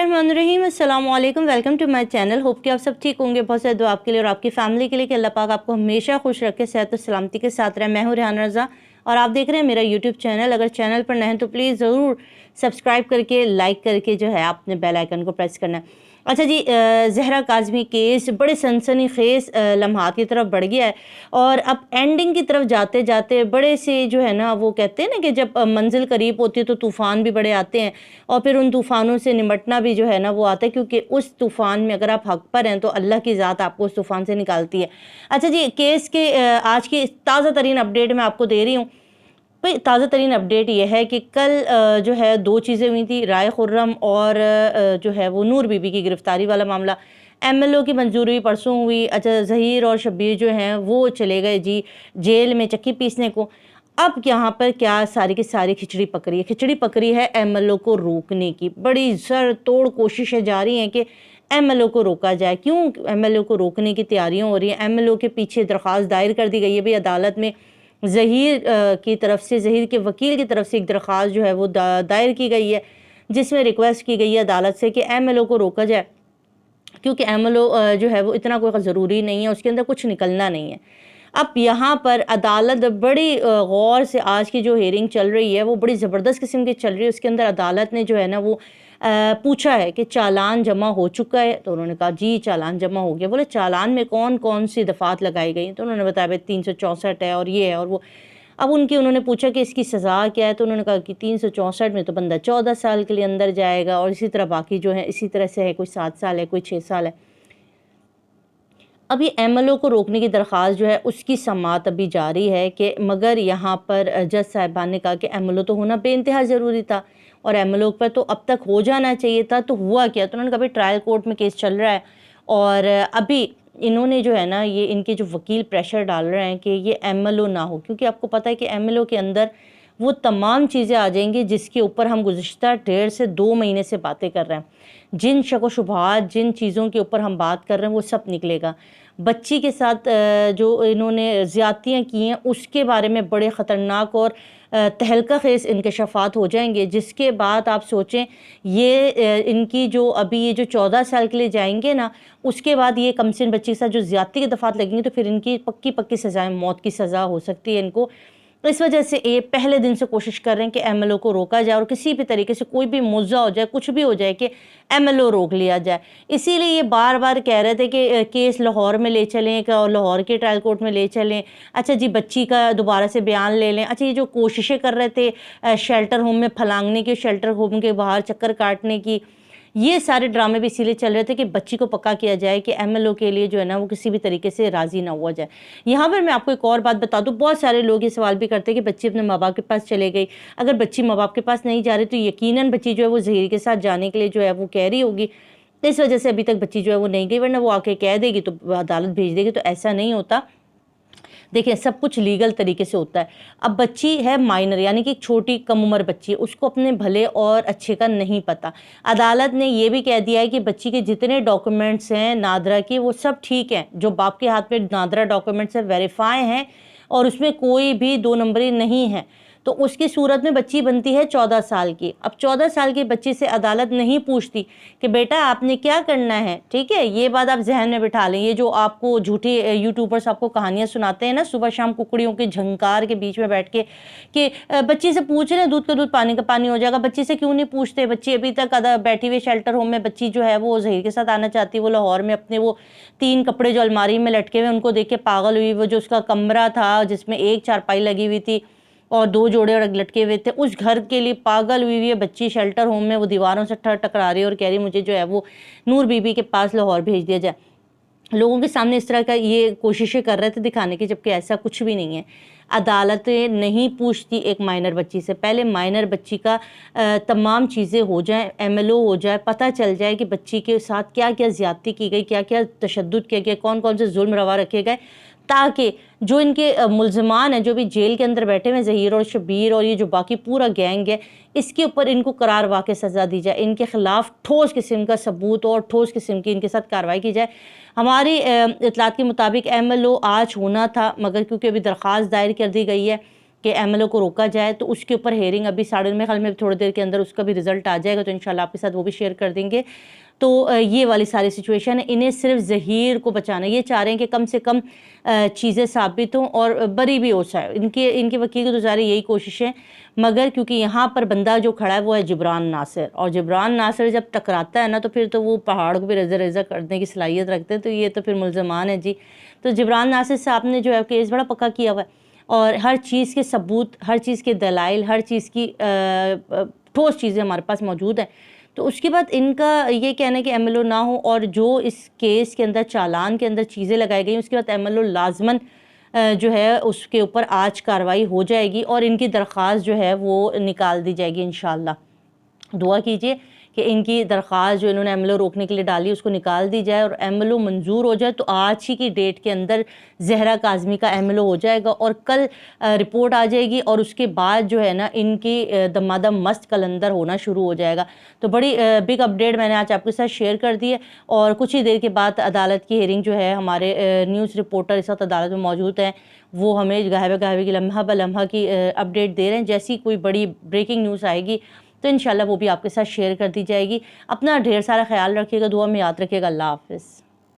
रहमानुर्रहीम, अस्सलाम वालेकुम, welcome to my channel. Hope कि आप सब ठीक होंगे। बहुत सारे दुआ आपके लिए और आपकी फ़ैमिली के लिए कि अल्लाह पाक आपको हमेशा खुश रखे, सेहत और सलामती के साथ रहे। मैं हूँ रेहान रज़ा और आप देख रहे हैं मेरा यूट्यूब चैनल। अगर चैनल पर नए हैं तो प्लीज़ ज़रूर सब्सक्राइब करके लाइक करके जो है आपने बेल आइकन को प्रेस करना है। अच्छा जी, ज़हरा काज़मी केस बड़े सनसनीखेज़ लम्हात की तरफ बढ़ गया है और अब एंडिंग की तरफ जाते जाते बड़े से जो है ना, वो कहते हैं ना कि जब मंजिल करीब होती है तो तूफ़ान भी बड़े आते हैं और फिर उन तूफ़ानों से निमटना भी जो है ना वो आता है, क्योंकि उस तूफ़ान में अगर आप हक़ पर हैं तो अल्लाह की ज़ात आपको उस तूफ़ान से निकालती है। अच्छा जी, केस के आज की ताज़ा तरीन अपडेट मैं आपको दे रही हूँ। भाई ताज़ा तरीन अपडेट ये है कि कल जो है दो चीज़ें हुई थी, राय खुर्रम और जो है वो नूर बीबी की गिरफ़्तारी वाला मामला। एमएलओ की मंजूरी परसों हुई। अच्छा, ज़हीर और शब्बीर जो हैं वो चले गए जी जेल में चक्की पीसने को। अब यहाँ पर क्या सारी की सारी खिचड़ी पकड़ी है। खिचड़ी पकड़ी है एमएलओ को रोकने की। बड़ी सर तोड़ कोशिशें जारी हैं कि एमएलओ को रोका जाए। क्यों एमएलओ को रोकने की तैयारियां हो रही हैं? एमएलओ के पीछे दरख्वास्त दायर कर दी गई है भाई अदालत में। ज़हीर की तरफ से, ज़हीर के वकील की तरफ से एक दरख्वास्त जो है वो दायर की गई है, जिसमें रिक्वेस्ट की गई है अदालत से कि एमएलओ को रोका जाए, क्योंकि एमएलओ जो है वो इतना कोई ज़रूरी नहीं है, उसके अंदर कुछ निकलना नहीं है। अब यहाँ पर अदालत बड़ी गौर से, आज की जो हेयरिंग चल रही है वो बड़ी ज़बरदस्त किस्म की चल रही है। उसके अंदर अदालत ने जो है ना वो पूछा है कि चालान जमा हो चुका है, तो उन्होंने कहा जी चालान जमा हो गया। बोले चालान में कौन कौन सी दफ़ात लगाई गई, तो उन्होंने बताया भाई 364 है और ये है और वो। अब उन्होंने पूछा कि इसकी सज़ा क्या है, तो उन्होंने कहा कि 364 में तो बंदा 14 साल के लिए अंदर जाएगा और इसी तरह बाकी जो है इसी तरह से है, कोई 7 साल है, कोई 6 साल है। अभी एमएलओ को रोकने की दरख्वास्त जो है उसकी समाअत अभी जारी है कि मगर यहाँ पर जज साहिबान ने कहा कि एमएलओ तो होना बेइंतहा ज़रूरी था और एमएलओ पर तो अब तक हो जाना चाहिए था, तो हुआ क्या? तो उन्होंने कहा भाई ट्रायल कोर्ट में केस चल रहा है और अभी इन्होंने जो है ना, ये इनके जो वकील प्रेशर डाल रहे हैं कि ये एमएलओ ना हो, क्योंकि आपको पता है कि एमएलओ के अंदर वो तमाम चीज़ें आ जाएंगी जिसके ऊपर हम गुज़िश्ता 1.5 से 2 महीने से बातें कर रहे हैं। जिन शक व शुबहात, जिन चीज़ों के ऊपर हम बात कर रहे हैं वो सब निकलेगा। बच्ची के साथ जो इन्होंने ज़्यादतियाँ की हैं उसके बारे में बड़े ख़तरनाक और तहलका खेज़ इंकशाफात हो जाएंगे, जिसके बाद आप सोचें ये इनकी जो अभी ये जो 14 साल के लिए जाएंगे ना, उसके बाद ये कमसिन बच्ची के साथ जो ज़्यादती के दफ़ात लगेंगे तो फिर इनकी पक्की पक्की सज़ाएँ, मौत की सज़ा हो सकती है इनको। इस वजह से ये पहले दिन से कोशिश कर रहे हैं कि एमएलओ को रोका जाए और किसी भी तरीके से कोई भी मुद्दा हो जाए, कुछ भी हो जाए कि एमएलओ रोक लिया जाए। इसीलिए ये बार बार कह रहे थे कि केस लाहौर में ले चलें और लाहौर के ट्रायल कोर्ट में ले चलें। अच्छा जी, बच्ची का दोबारा से बयान ले लें। अच्छा, ये जो कोशिशें कर रहे थे शेल्टर होम में फलांगने की, शेल्टर होम के बाहर चक्कर काटने की, ये सारे ड्रामे भी इसीलिए चल रहे थे कि बच्ची को पक्का किया जाए कि एमएलओ के लिए जो है ना वो किसी भी तरीके से राज़ी ना हुआ जाए। यहाँ पर मैं आपको एक और बात बता दूँ, बहुत सारे लोग ये सवाल भी करते हैं कि बच्ची अपने माँ बाप के पास चले गई। अगर बच्ची माँ बाप के पास नहीं जा रही तो यकीनन बच्ची जो है वो ज़हीर के साथ जाने के लिए जो है वो कह रही होगी। इस वजह से अभी तक बच्ची जो है वो नहीं गई, वरना वो आके कह देगी तो अदालत भेज देगी। तो ऐसा नहीं होता। देखिए, सब कुछ लीगल तरीके से होता है। अब बच्ची है माइनर, यानी कि एक छोटी कम उम्र बच्ची है, उसको अपने भले और अच्छे का नहीं पता। अदालत ने ये भी कह दिया है कि बच्ची के जितने डॉक्यूमेंट्स हैं नादरा के वो सब ठीक हैं, जो बाप के हाथ में नादरा डॉक्यूमेंट्स है वेरीफाई हैं और उसमें कोई भी 2 नंबरी नहीं है। तो उसकी सूरत में बच्ची बनती है 14 साल की। अब 14 साल की बच्ची से अदालत नहीं पूछती कि बेटा आपने क्या करना है, ठीक है? ये बात आप जहन में बिठा लें। ये जो आपको झूठे यूट्यूबर्स आपको कहानियाँ सुनाते हैं ना सुबह शाम कुकड़ियों के झंकार के बीच में बैठ के कि बच्ची से पूछ रहे दूध का दूध पानी का पानी हो जाएगा, बच्ची से क्यों नहीं पूछते? बच्ची अभी तक बैठी हुई शेल्टर होम में बच्ची जो है वो ज़हीर के साथ आना चाहती है। वो लाहौर में अपने वो 3 कपड़े जो अलमारी में लटके हुए उनको देख के पागल हुई। वो जो उसका कमरा था जिसमें एक चारपाई लगी हुई थी और 2 जोड़े और लटके हुए थे, उस घर के लिए पागल हुई है बच्ची। शेल्टर होम में वो दीवारों से टकरा रही है और कह रही है मुझे जो है वो नूर बीबी के पास लाहौर भेज दिया जाए। लोगों के सामने इस तरह का ये कोशिशें कर रहे थे दिखाने की, जबकि ऐसा कुछ भी नहीं है। अदालतें नहीं पूछती एक माइनर बच्ची से। पहले माइनर बच्ची का तमाम चीज़ें हो जाएं, एमएलओ हो जाए, पता चल जाए कि बच्ची के साथ क्या क्या ज़्यादती की गई, क्या क्या तशद्दुद किया गया, कौन कौन से जुल्म रवा रखे गए, ताकि जो इनके मुल्ज़मान हैं जो भी जेल के अंदर बैठे हुए ज़हीर और शब्बीर और ये जो बाकी पूरा गैंग है, इसके ऊपर इनको करार वाक़ई सज़ा दी जाए, इनके ख़िलाफ़ ठोस किस्म का सबूत और ठोस किस्म की इनके साथ कार्रवाई की जाए। हमारी इत्तलात के मुताबिक एमएलओ आज होना था, मगर क्योंकि अभी दरख्वास्त दायर कर दी गई है کہ ایم ایل او کو روکا جائے، تو اس کے اوپر ہیئرنگ ابھی میرے خیال میں تھوڑی دیر کے اندر اس کا بھی رزلٹ آ جائے گا، تو انشاءاللہ آپ کے ساتھ وہ بھی شیئر کر دیں گے۔ تو یہ والی ساری سچویشن ہے، انہیں صرف ظہیر کو بچانا، یہ چاہ رہے ہیں کہ کم سے کم چیزیں ثابت ہوں اور بری بھی ہو جائے، ان کے وکیل کی تو ظاہر یہی کوشش ہے، مگر کیونکہ یہاں پر بندہ جو کھڑا ہے وہ ہے جبران ناصر، اور جبران ناصر جب ٹکراتا ہے نا تو پھر تو وہ پہاڑ کو بھی ریزہ ریزہ کرنے کی صلاحیت رکھتے ہیں، تو یہ تو پھر ملزمان ہے جی۔ تو جبران ناصر صاحب نے جو ہے کیس بڑا پکا کیا ہوا ہے، اور ہر چیز کے ثبوت، ہر چیز کے دلائل، ہر چیز کی ٹھوس چیزیں ہمارے پاس موجود ہیں۔ تو اس کے بعد ان کا یہ کہنا ہے کہ ایم ایل او نہ ہو، اور جو اس کیس کے اندر چالان کے اندر چیزیں لگائی گئی اس کے بعد ایم ایل او لازماً جو ہے اس کے اوپر آج کارروائی ہو جائے گی، اور ان کی درخواست جو ہے وہ نکال دی جائے گی انشاءاللہ۔ دعا کیجئے کہ ان کی درخواست جو انہوں نے ایم ایل او روکنے کے لیے ڈالی اس کو نکال دی جائے، اور ایم ایل او منظور ہو جائے تو آج ہی کی ڈیٹ کے اندر زہرا کاظمی کا ایم ایل او ہو جائے گا، اور کل رپورٹ آ جائے گی، اور اس کے بعد جو ہے نا ان کی دمادم مست کلندر ہونا شروع ہو جائے گا۔ تو بڑی بگ اپڈیٹ میں نے آج آپ کے ساتھ شیئر کر دی ہے، اور کچھ ہی دیر کے بعد عدالت کی ہیئرنگ جو ہے، ہمارے نیوز رپورٹر اس وقت عدالت میں موجود ہیں، وہ ہمیں گاہے کی لمحہ بہ لمحہ کی اپڈیٹ دے رہے ہیں۔ جیسی کوئی بڑی بریکنگ نیوز آئے گی تو انشاءاللہ وہ بھی آپ کے ساتھ شیئر کر دی جائے گی۔ اپنا ڈھیر سارا خیال رکھیے گا، دعا میں یاد رکھیے گا۔ اللہ حافظ۔